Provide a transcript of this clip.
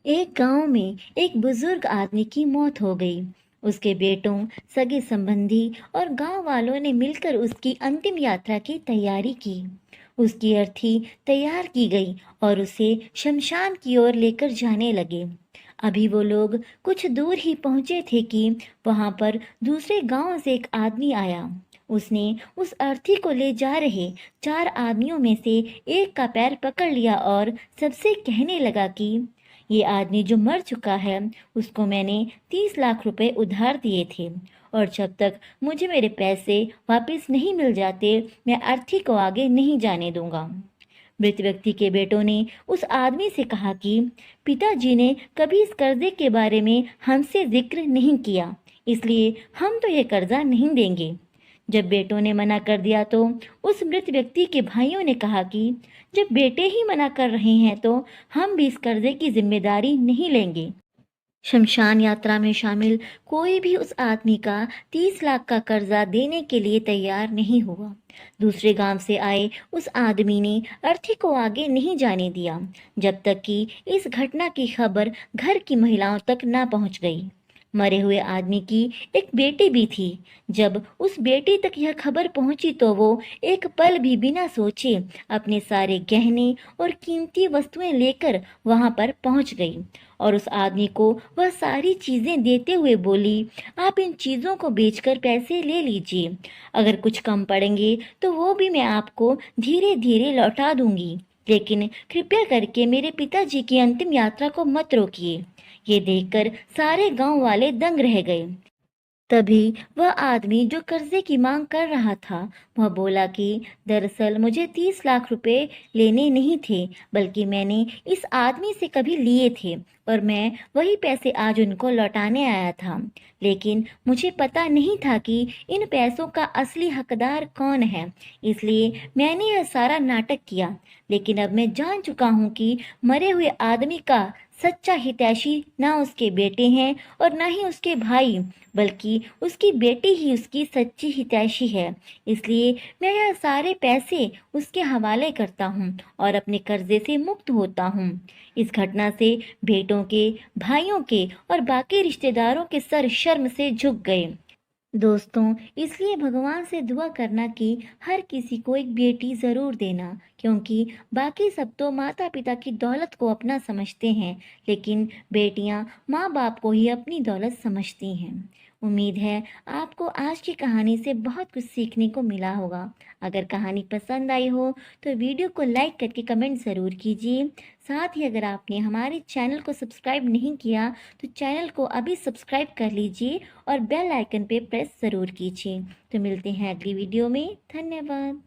एक गांव में एक बुजुर्ग आदमी की मौत हो गई। उसके बेटों, सगे संबंधी और गांव वालों ने मिलकर उसकी अंतिम यात्रा की तैयारी की। उसकी अर्थी तैयार की गई और उसे शमशान की ओर लेकर जाने लगे। अभी वो लोग कुछ दूर ही पहुंचे थे कि वहां पर दूसरे गांव से एक आदमी आया। उसने उस अर्थी को ले जा रहे 4 आदमियों में से एक का पैर पकड़ लिया और सबसे कहने लगा कि ये आदमी जो मर चुका है, उसको मैंने 30 लाख रुपए उधार दिए थे और जब तक मुझे मेरे पैसे वापस नहीं मिल जाते, मैं अर्थी को आगे नहीं जाने दूंगा। मृत व्यक्ति के बेटों ने उस आदमी से कहा कि पिताजी ने कभी इस कर्जे के बारे में हमसे जिक्र नहीं किया, इसलिए हम तो ये कर्जा नहीं देंगे। जब बेटों ने मना कर दिया तो उस मृत व्यक्ति के भाइयों ने कहा कि जब बेटे ही मना कर रहे हैं तो हम भी इस कर्जे की जिम्मेदारी नहीं लेंगे। शमशान यात्रा में शामिल कोई भी उस आदमी का 30 लाख का कर्जा देने के लिए तैयार नहीं हुआ। दूसरे गांव से आए उस आदमी ने अर्थी को आगे नहीं जाने दिया जब तक कि इस घटना की खबर घर की महिलाओं तक ना पहुंच गई। मरे हुए आदमी की एक बेटी भी थी। जब उस बेटी तक यह खबर पहुंची तो वो एक पल भी बिना सोचे अपने सारे गहने और कीमती वस्तुएं लेकर वहां पर पहुंच गई और उस आदमी को वह सारी चीजें देते हुए बोली, आप इन चीजों को बेचकर पैसे ले लीजिए। अगर कुछ कम पड़ेंगे तो वो भी मैं आपको धीरे धीरे लौटा दूंगी, लेकिन कृपया करके मेरे पिताजी की अंतिम यात्रा को मत रोकिए। ये देखकर सारे गांव वाले दंग रह गए। तभी वह आदमी जो कर्जे की मांग कर रहा था, वह बोला कि दरअसल मुझे 30 लाख रुपए लेने नहीं थे, बल्कि मैंने इस आदमी से कभी लिए थे और मैं वही पैसे आज उनको लौटाने आया था। लेकिन मुझे पता नहीं था कि इन पैसों का असली हकदार कौन है, इसलिए मैंने यह सारा नाटक किया। लेकिन अब मैं जान चुका हूँ कि मरे हुए आदमी का सच्चा हितैषी ना उसके बेटे हैं और ना ही उसके भाई, बल्कि उसकी बेटी ही उसकी सच्ची हितैषी है। इसलिए मैं यह सारे पैसे उसके हवाले करता हूँ और अपने कर्जे से मुक्त होता हूँ। इस घटना से बेटों के, भाइयों के और बाकी रिश्तेदारों के सर शर्म से झुक गए। दोस्तों, इसलिए भगवान से दुआ करना कि हर किसी को एक बेटी ज़रूर देना, क्योंकि बाकी सब तो माता पिता की दौलत को अपना समझते हैं, लेकिन बेटियां माँ बाप को ही अपनी दौलत समझती हैं। उम्मीद है आपको आज की कहानी से बहुत कुछ सीखने को मिला होगा। अगर कहानी पसंद आई हो तो वीडियो को लाइक करके कमेंट ज़रूर कीजिए। साथ ही अगर आपने हमारे चैनल को सब्सक्राइब नहीं किया तो चैनल को अभी सब्सक्राइब कर लीजिए और बेल आइकन पे प्रेस ज़रूर कीजिए। तो मिलते हैं अगली वीडियो में। धन्यवाद।